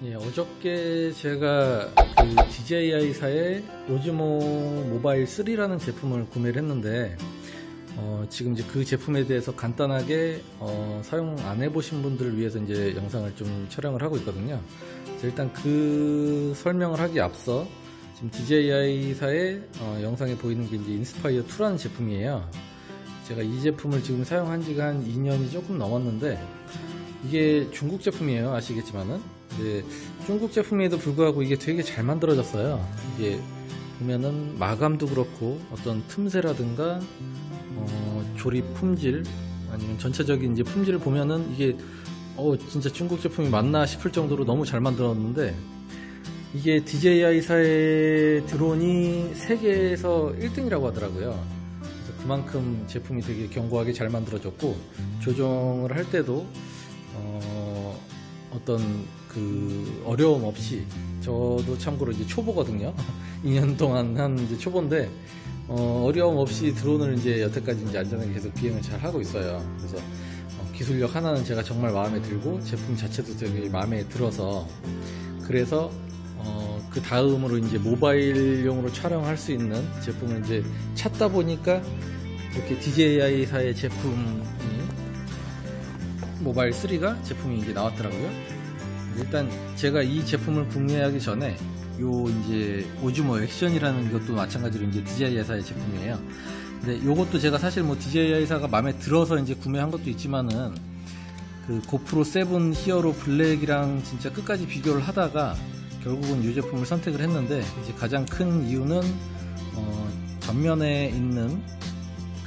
예, 어저께 제가 그 DJI사의 오즈모 모바일 3라는 제품을 구매를 했는데 지금 이제 그 제품에 대해서 간단하게 사용 안 해보신 분들을 위해서 이제 영상을 좀 촬영을 하고 있거든요. 그래서 일단 그 설명을 하기 앞서 지금 DJI사의 영상에 보이는 게 이제 인스파이어 2라는 제품이에요. 제가 이 제품을 지금 사용한 지가 한 2년이 조금 넘었는데 이게 중국 제품이에요. 아시겠지만은. 근데 중국 제품에도 불구하고 이게 되게 잘 만들어졌어요. 이게 보면은 마감도 그렇고 어떤 틈새라든가 조립 품질 아니면 전체적인 이제 품질을 보면은 이게 진짜 중국 제품이 맞나 싶을 정도로 너무 잘 만들었는데, 이게 DJI사의 드론이 세계에서 1등이라고 하더라고요. 그래서 그만큼 제품이 되게 견고하게 잘 만들어졌고, 조정을 할 때도 어떤 그 어려움 없이, 저도 참고로 이제 초보거든요. 2년 동안 한 이제 초보인데 어려움 없이 드론을 이제 여태까지 이제 안전하게 계속 비행을 잘 하고 있어요. 그래서 기술력 하나는 제가 정말 마음에 들고 제품 자체도 되게 마음에 들어서, 그래서 그 다음으로 이제 모바일용으로 촬영할 수 있는 제품을 이제 찾다 보니까 이렇게 DJI사의 제품이 모바일 3가 제품이 이제 나왔더라고요. 일단 제가 이 제품을 구매하기 전에 요 이제 오즈모 액션이라는 것도 마찬가지로 이제 DJI사의 제품이에요. 근데 요것도 제가 사실 뭐 DJI사가 마음에 들어서 이제 구매한 것도 있지만은 그 고프로 7 히어로 블랙이랑 진짜 끝까지 비교를 하다가 결국은 이 제품을 선택을 했는데, 이제 가장 큰 이유는 전면에 있는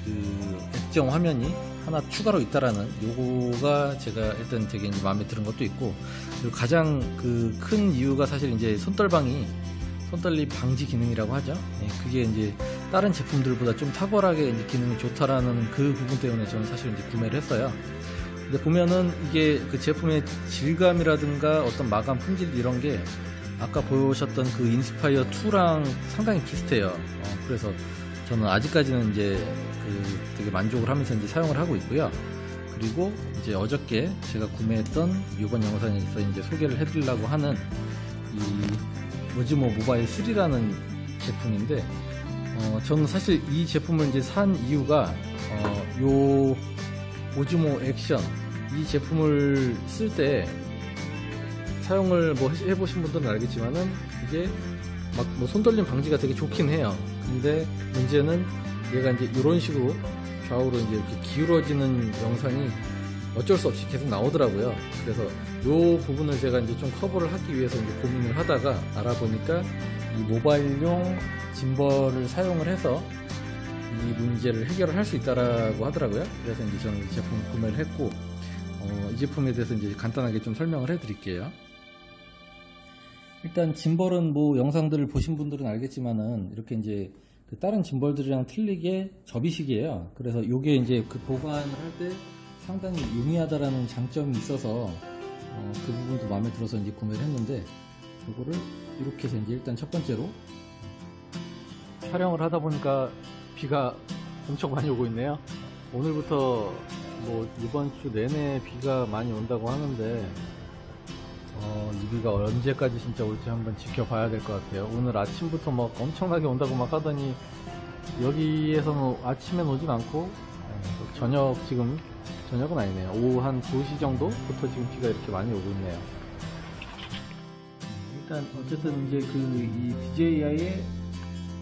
그 액정 화면이 하나 추가로 있다라는 요거가 제가 일단 되게 이제 마음에 드는 것도 있고, 그리고 가장 그 큰 이유가 사실 이제 손떨림 방지 기능이라고 하죠. 예, 그게 이제 다른 제품들보다 좀 탁월하게 이제 기능이 좋다라는 그 부분 때문에 저는 사실 이제 구매를 했어요. 근데 보면은 이게 그 제품의 질감이라든가 어떤 마감 품질 이런 게 아까 보셨던 그 인스파이어 2랑 상당히 비슷해요. 그래서 저는 아직까지는 이제 그 되게 만족을 하면서 이제 사용을 하고 있고요. 그리고 이제 어저께 제가 구매했던 이번 영상에서 이제 소개를 해드리려고 하는 이 오즈모 모바일 3라는 제품인데, 저는 사실 이 제품을 이제 산 이유가 요 오즈모 액션 이 제품을 쓸 때 사용을 뭐 해보신 분들은 알겠지만은 이게 막 뭐 손떨림 방지가 되게 좋긴 해요. 근데 문제는 얘가 이제 이런 식으로 좌우로 이제 이렇게 기울어지는 영상이 어쩔 수 없이 계속 나오더라고요. 그래서 요 부분을 제가 이제 좀 커버를 하기 위해서 이제 고민을 하다가 알아보니까 이 모바일용 짐벌을 사용을 해서 이 문제를 해결을 할 수 있다라고 하더라고요. 그래서 이제 저는 이 제품 구매를 했고, 이 제품에 대해서 이제 간단하게 좀 설명을 해 드릴게요. 일단 짐벌은 뭐 영상들을 보신 분들은 알겠지만은 이렇게 이제 그 다른 짐벌들이랑 틀리게 접이식이에요. 그래서 요게 이제 그 보관을 할 때 상당히 용이하다라는 장점이 있어서 그 부분도 마음에 들어서 이제 구매를 했는데, 요거를 이렇게 해서 이제 일단 첫 번째로 촬영을 하다 보니까 비가 엄청 많이 오고 있네요. 오늘부터 뭐 이번 주 내내 비가 많이 온다고 하는데 이 비가 언제까지 진짜 올지 한번 지켜봐야 될 것 같아요. 오늘 아침부터 막 엄청나게 온다고 막 하더니 여기에서는 아침엔 오진 않고 지금 저녁은 아니네요. 오후 한 2시 정도부터 지금 비가 이렇게 많이 오고 있네요. 일단 어쨌든 이제 이 DJI의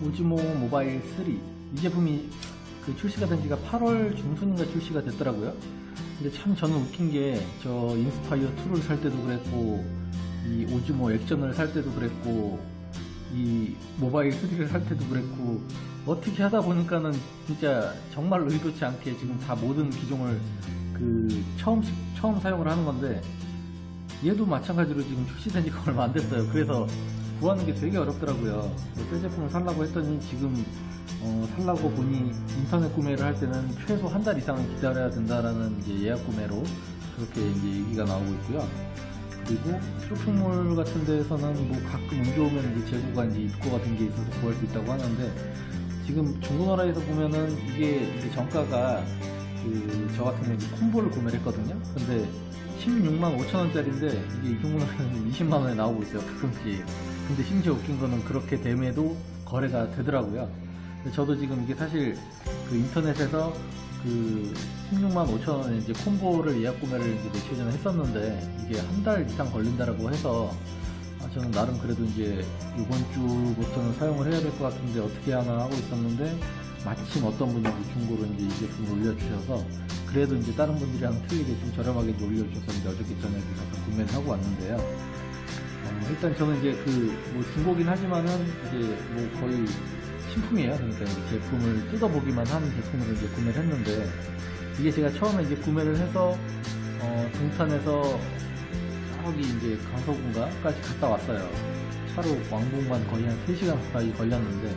오즈모 모바일 3 이 제품이 그 출시가 된 지가 8월 중순인가 출시가 됐더라고요. 근데 참 저는 웃긴 게, 저 인스파이어 2를 살 때도 그랬고, 이 오즈모 액션을 살 때도 그랬고, 이 모바일 3를 살 때도 그랬고, 어떻게 하다 보니까는 진짜 정말 의도치 않게 지금 다 모든 기종을 그 처음 사용을 하는 건데, 얘도 마찬가지로 지금 출시된 지가 얼마 안 됐어요. 그래서 구하는 게 되게 어렵더라고요. 새 제품을 살라고 했더니 지금 살라고 보니 인터넷 구매를 할 때는 최소 한 달 이상은 기다려야 된다라는 이제 예약 구매로 그렇게 이제 얘기가 나오고 있고요. 그리고 쇼핑몰 같은 데에서는 뭐 가끔 운 좋으면 이제 재고가 이제 입고 같은 게 있어서 구할 수 있다고 하는데, 지금 중고나라에서 보면은 이게 이제 정가가 저 같은 경우 콤보를 구매를 했거든요. 근데 16만 5천원짜리인데 이게 이 정도면 20만원에 나오고 있어요, 가끔씩. 근데 심지어 웃긴 거는 그렇게 됨에도 거래가 되더라고요. 근데 저도 지금 이게 사실 그 인터넷에서 그 16만 5천원에 이제 콤보를 예약 구매를 이제 며칠 전에 했었는데 이게 한 달 이상 걸린다라고 해서 저는 나름 그래도 이제 이번 주부터는 사용을 해야 될 것 같은데 어떻게 하나 하고 있었는데 마침 어떤 분이 중고로 이제 이 제품을 올려주셔서 그래도 이제 다른 분들이랑 틀리게 좀 저렴하게 이제 올려주셔서 이제 어저께 저녁에 가서 구매를 하고 왔는데요. 일단 저는 이제 그 뭐 중고긴 하지만은 이제 뭐 거의 신품이에요. 그러니까 이제 제품을 뜯어보기만 한 제품으로 이제 구매를 했는데 이게 제가 처음에 이제 구매를 해서 동탄에서 저기 이제 강서군가까지 갔다 왔어요. 차로 왕복만 거의 한 3시간 가까이 걸렸는데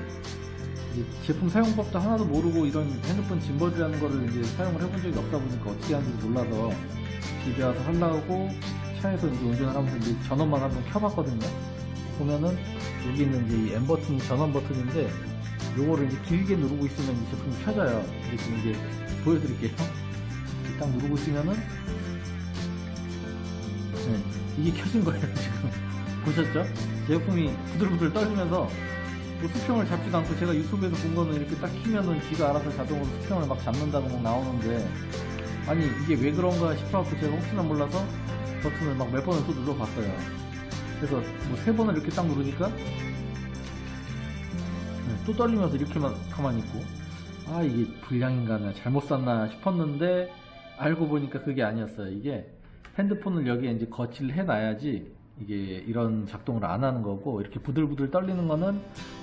제품 사용법도 하나도 모르고 이런 핸드폰 짐벌이라는 거를 이제 사용을 해본 적이 없다 보니까 어떻게 하는지 몰라서 집에 와서 하려고 차에서 이제 운전을 하면서 이제 전원만 한번 켜봤거든요. 보면은 여기 있는 이제 이 M 버튼이 전원 버튼인데 요거를 이제 길게 누르고 있으면 이 제품이 켜져요. 근데 지금 이제 보여드릴게요. 딱 누르고 있으면은 이게 켜진 거예요. 지금 보셨죠? 제품이 부들부들 떨리면서 뭐 수평을 잡지도 않고 제가 유튜브에서 본 거는 이렇게 딱 키면은 지가 알아서 자동으로 수평을 막 잡는다고 막 나오는데 아니 이게 왜 그런가 싶어갖고 제가 혹시나 몰라서 버튼을 막 몇 번을 또 눌러봤어요. 그래서 뭐 3번을 이렇게 딱 누르니까 또 떨리면서 이렇게만 가만히 있고 아 이게 불량인가 나 잘못 샀나 싶었는데 알고 보니까 그게 아니었어요. 이게 핸드폰을 여기에 이제 거치를 해놔야지 이게 이런 작동을 안 하는 거고 이렇게 부들부들 떨리는 거는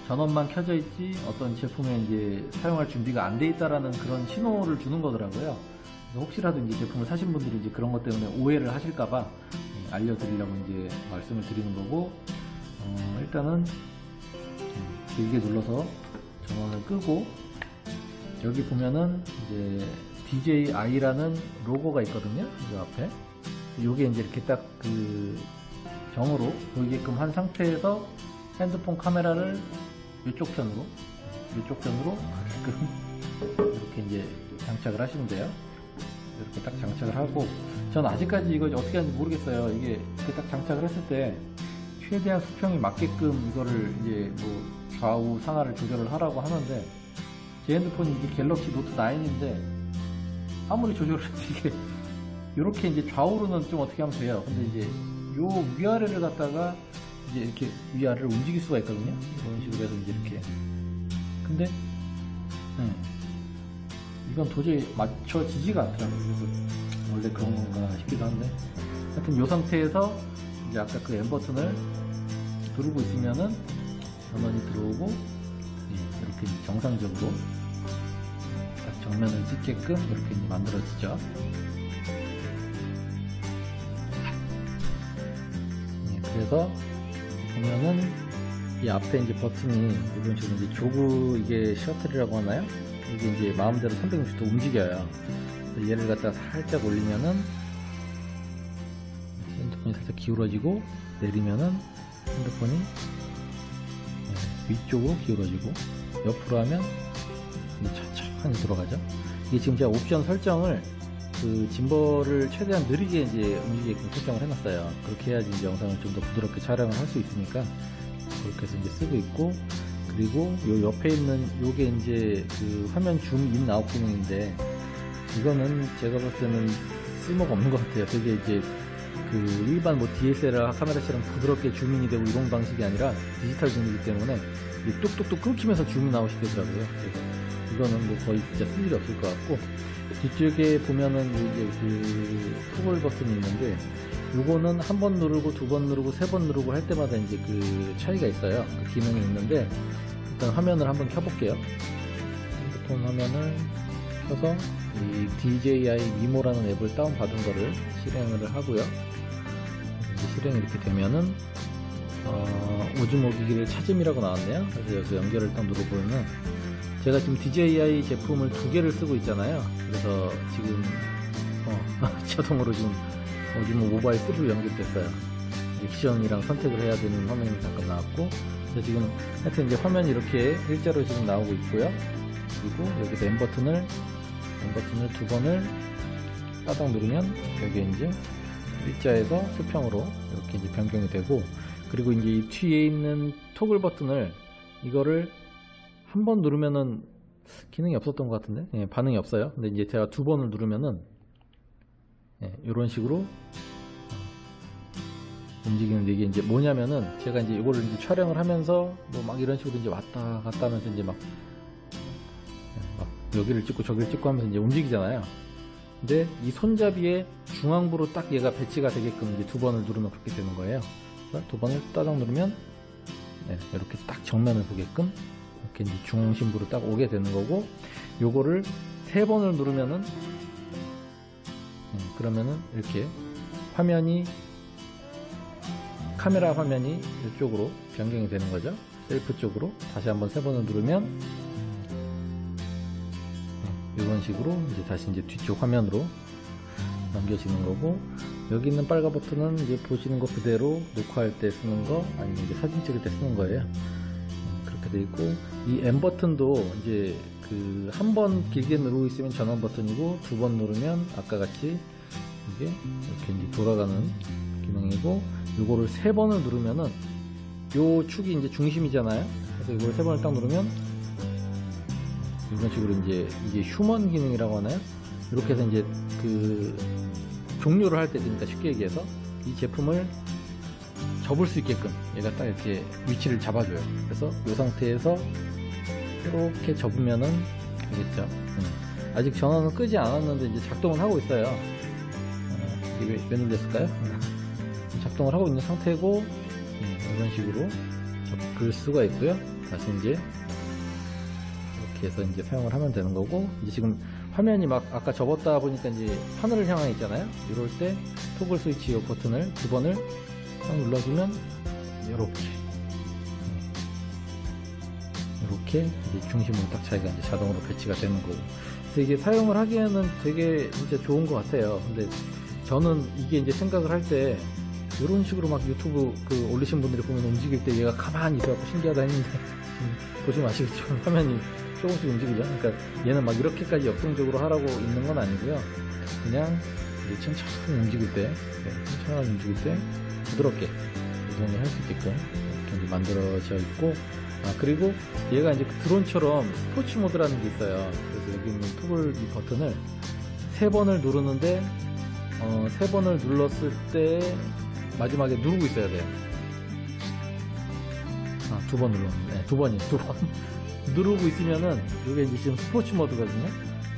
전원만 켜져 있지 어떤 제품에 이제 사용할 준비가 안 돼 있다라는 그런 신호를 주는 거더라고요. 혹시라도 이제 제품을 사신 분들이 이제 그런 것 때문에 오해를 하실까봐 알려드리려고 이제 말씀을 드리는 거고 일단은 길게 눌러서 전원을 끄고 여기 보면은 이제 DJI라는 로고가 있거든요. 이 앞에 요게 이제 이렇게 딱 그 정으로 보이게끔 한 상태에서 핸드폰 카메라를 이쪽 편으로 가게끔 이렇게 이제 장착을 하시면 돼요. 이렇게 딱 장착을 하고 전 아직까지 이거 어떻게 하는지 모르겠어요. 이게 이렇게 딱 장착을 했을 때 최대한 수평이 맞게끔 이거를 이제 뭐 좌우 상하를 조절을 하라고 하는데 제 핸드폰이 이게 갤럭시 노트 9인데 아무리 조절을 해도 이게 이렇게 이제 좌우로는 좀 어떻게 하면 돼요. 근데 이제 요 위아래를 갖다가 이제 이렇게 위아래를 움직일 수가 있거든요. 이런 식으로 해서 이제 이렇게 근데 이건 도저히 맞춰지지가 않더라고요. 그래서 원래 그런 건가 싶기도 한데 하여튼 요 상태에서 이제 아까 그 M 버튼을 누르고 있으면은 전원이 들어오고 이렇게 정상적으로 딱 정면을 찍게끔 이렇게 만들어지죠. 그래서 보면은 이 앞에 이제 버튼이 이런 식으로 이제 조그 이게 셔틀이라고 하나요? 이게 이제 마음대로 360도 움직여요. 얘를 갖다가 살짝 올리면은 핸드폰이 살짝 기울어지고 내리면은 핸드폰이 위쪽으로 기울어지고 옆으로 하면 천천히 돌아가죠. 이게 지금 제가 옵션 설정을 그 짐벌을 최대한 느리게 이제 움직이게끔 설정을 해놨어요. 그렇게 해야지 이제 영상을 좀 더 부드럽게 촬영을 할 수 있으니까 그렇게 해서 이제 쓰고 있고 그리고 요 옆에 있는 요게 이제 그 화면 줌인 아웃 기능인데 이거는 제가 봤을 때는 쓸모가 없는 것 같아요. 되게 이제 그 일반 뭐 DSLR 카메라처럼 부드럽게 줌인이 되고 이런 방식이 아니라 디지털 줌이기 때문에 뚝뚝뚝 끊기면서 줌이 나오시더라고요. 그래서 이거는 뭐 거의 진짜 쓸 일이 없을 것 같고 뒤쪽에 보면은 이제 그 토글 버튼이 있는데 요거는 한 번 누르고 두 번 누르고 세 번 누르고 할 때마다 이제 그 차이가 있어요. 그 기능이 있는데 일단 화면을 한번 켜볼게요. 핸드폰 화면을 켜서 이 DJI 미모라는 앱을 다운받은 거를 실행을 하고요. 이제 실행이 이렇게 되면은 오즈모 기기를 찾음이라고 나왔네요. 그래서 여기서 연결을 딱 누르보면 제가 지금 DJI 제품을 2개를 쓰고 있잖아요. 그래서 지금 자동으로 지금 오즈모 모바일 3로 연결됐어요. 액션이랑 선택을 해야 되는 화면이 잠깐 나왔고 그래서 지금 하여튼 이제 화면이 이렇게 일자로 지금 나오고 있고요. 그리고 여기서 M 버튼을 2번을 따닥 누르면 여기에 이제 일자에서 수평으로 이렇게 이제 변경이 되고, 그리고 이제 이 뒤에 있는 토글 버튼을 이거를 한 번 누르면은 기능이 없었던 것 같은데, 예, 반응이 없어요. 근데 이제 제가 두 번을 누르면은 이런 식으로 움직이는데, 이게 이제 뭐냐면은 제가 이제 이거를 이제 촬영을 하면서 뭐 막 이런 식으로 이제 왔다 갔다 하면서 이제 막 여기를 찍고 저기를 찍고 하면서 이제 움직이잖아요. 근데 이 손잡이의 중앙부로 딱 얘가 배치가 되게끔 이제 두 번을 누르면 그렇게 되는 거예요. 그래서 두 번을 따닥 누르면 이렇게 딱 정면을 보게끔 이렇게 이제 중심부로 딱 오게 되는 거고, 요거를 세 번을 누르면은 그러면은 이렇게 화면이, 카메라 화면이 이쪽으로 변경이 되는 거죠. 셀프 쪽으로. 다시 한번 세 번을 누르면 이런 식으로 이제 다시 이제 뒤쪽 화면으로 넘겨지는 거고, 여기 있는 빨간 버튼은 이제 보시는 거 그대로 녹화할 때 쓰는 거, 아니면 이제 사진 찍을 때 쓰는 거예요. 그렇게 돼 있고, 이 M 버튼도 이제 그 한 번 길게 누르고 있으면 전원 버튼이고, 두 번 누르면 아까 같이 이게 이렇게 이제 돌아가는 기능이고, 요거를 세 번을 누르면은 요 축이 이제 중심이잖아요. 그래서 이걸 세 번을 딱 누르면 이런 식으로 이제 이게 휴먼 기능이라고 하나요? 이렇게 해서 이제 그 종료를 할 때 되니까, 쉽게 얘기해서 이 제품을 접을 수 있게끔 얘가 딱 이렇게 위치를 잡아줘요. 그래서 이 상태에서 이렇게 접으면은 되겠죠. 아직 전원은 끄지 않았는데 이제 작동을 하고 있어요. 이게 왜 눌렸을까요? 작동을 하고 있는 상태고, 이런 식으로 접을 수가 있고요. 다시 이제 이렇게 해서 이제 사용을 하면 되는 거고, 이제 지금 화면이 막 아까 접었다 보니까 이제 하늘을 향해 있잖아요. 이럴 때 토글 스위치 요 버튼을 두 번을 딱 눌러주면 이렇게 이제 중심으로 딱 자기가 이제 자동으로 배치가 되는 거고. 그래서 이게 사용을 하기에는 되게 진짜 좋은 것 같아요. 근데 저는 이게 이제 생각을 할 때 이런 식으로 막 유튜브 그 올리신 분들이 보면 움직일 때 얘가 가만히 있어갖고 신기하다 했는데, 보시면 아시겠지만 화면이 조금씩 움직이죠. 그러니까 얘는 막 이렇게까지 역동적으로 하라고 있는 건 아니고요. 그냥 이제 천천히 움직일 때, 천천히 움직일 때 부드럽게 조정을 할 수 있게끔 이렇게 만들어져 있고, 그리고 얘가 이제 드론처럼 스포츠 모드라는 게 있어요. 그래서 여기 있는 토글 이 버튼을 세 번을 누르는데, 세 번을 눌렀을 때 마지막에 누르고 있어야 돼요. 두 번 눌렀는데, 두 번 누르고 있으면은 이게 이제 지금 스포츠 모드거든요.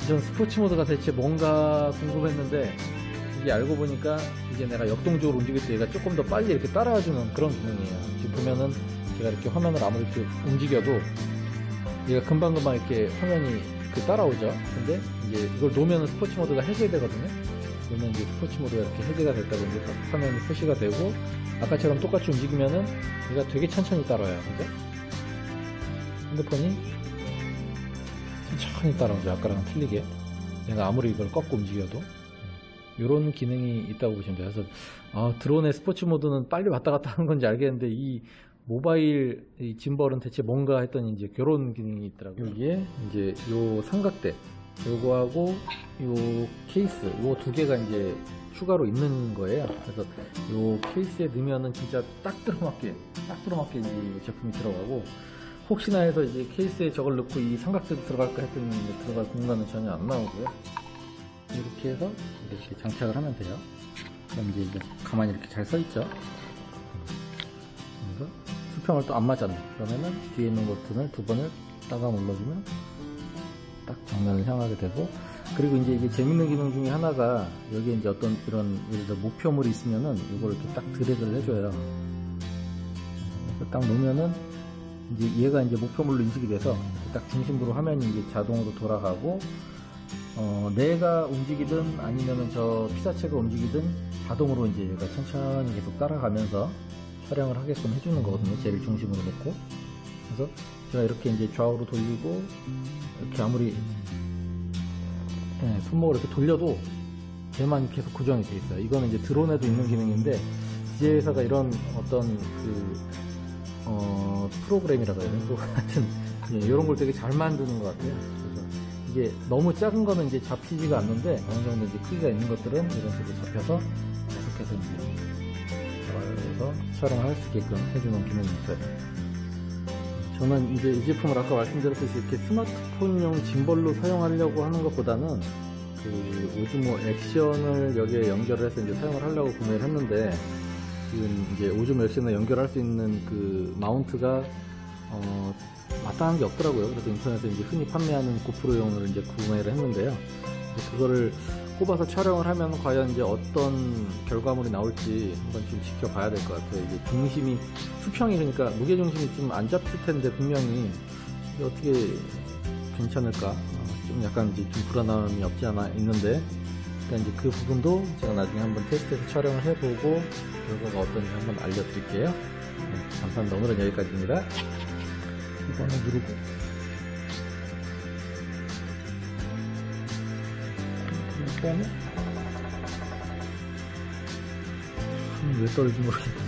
전 스포츠 모드가 대체 뭔가 궁금했는데, 이게 알고 보니까 이게 내가 역동적으로 움직일 때 얘가 조금 더 빨리 이렇게 따라와주는 그런 기능이에요. 지금 보면은 제가 이렇게 화면을 아무리 이렇게 움직여도 얘가 금방금방 이렇게 화면이 따라오죠. 근데 이제 이걸 놓으면 스포츠 모드가 해제되거든요. 그러면 이제 스포츠 모드가 이렇게 해제가 됐다고 이제 화면이 표시가 되고, 아까처럼 똑같이 움직이면은 얘가 되게 천천히 따라와요. 그죠? 핸드폰이 천천히 따라오죠. 아까랑은 틀리게. 내가 아무리 이걸 꺾고 움직여도. 이런 기능이 있다고 보시면 돼요. 그래서 드론의 스포츠 모드는 빨리 왔다 갔다 하는 건지 알겠는데, 이 모바일 이 짐벌은 대체 뭔가 했더니 이제 그런 기능이 있더라고요. 여기에 이제 요 삼각대 요거하고 요 케이스 요 두 개가 이제 추가로 있는 거예요. 그래서 요 케이스에 넣으면은 진짜 딱 들어맞게 이 제품이 들어가고, 혹시나 해서 이제 케이스에 저걸 넣고 이 삼각대도 들어갈까 했더니 들어갈 공간은 전혀 안 나오고요. 이렇게 해서 이렇게 장착을 하면 돼요. 그럼 이제 가만히 이렇게 잘 서 있죠. 그래서 수평을 또 안 맞았네. 그러면은 뒤에 있는 버튼을 두 번을 따가 눌러주면 딱 정면을 향하게 되고, 그리고 이제 이게 재밌는 기능 중에 하나가, 여기에 이제 어떤 이런 예를 들어 목표물이 있으면은 이걸 이렇게 딱 드래그를 해줘요. 그래서 딱 놓으면은 이제 얘가 이제 목표물로 인식이 돼서 딱 중심부로 화면이 이제 자동으로 돌아가고, 내가 움직이든 아니면은 저 피사체가 움직이든 자동으로 이제 얘가 천천히 계속 따라가면서 촬영을 하게끔 해주는 거거든요. 쟤를 중심으로 놓고. 그래서 제가 이렇게 이제 좌우로 돌리고, 이렇게 아무리 손목을 이렇게 돌려도 얘만 계속 고정이 돼 있어요. 이거는 이제 드론에도 있는 기능인데, DJI 회사가 이런 어떤 프로그램이라고 해야 되나? 하여튼 이런 걸 되게 잘 만드는 것 같아요. 그래서 이게 너무 작은 거는 이제 잡히지가 않는데, 어느 정도 이제 크기가 있는 것들은 이런 식으로 잡혀서 계속 이렇게 해서 이제 촬영할 수 있게끔 해주는 기능이 있어요. 저는 이제 이 제품을 아까 말씀드렸듯이 이렇게 스마트폰용 짐벌로 사용하려고 하는 것보다는 그 오즈모 액션을 여기에 연결을 해서 이제 사용을 하려고 구매를 했는데, 지금 이제 오즈모 액션을 연결할 수 있는 그 마운트가 마땅한 게 없더라고요. 그래서 인터넷에 이제 흔히 판매하는 고프로용을 이제 구매를 했는데요. 그거를 꼽아서 촬영을 하면 과연 이제 어떤 결과물이 나올지 한번 좀 지켜봐야 될 것 같아요. 이게 중심이 수평이, 그러니까 무게 중심이 좀 안 잡힐 텐데 분명히 이게 어떻게 괜찮을까? 좀 약간 이제 좀 불안함이 없지 않아 있는데, 그러니까 이제 그 부분도 제가 나중에 한번 테스트해서 촬영을 해보고 결과가 어떤지 한번 알려드릴게요. 네, 감사합니다. 오늘은 여기까지입니다. 이거 하나 누르고. 왜 떨어진 거지?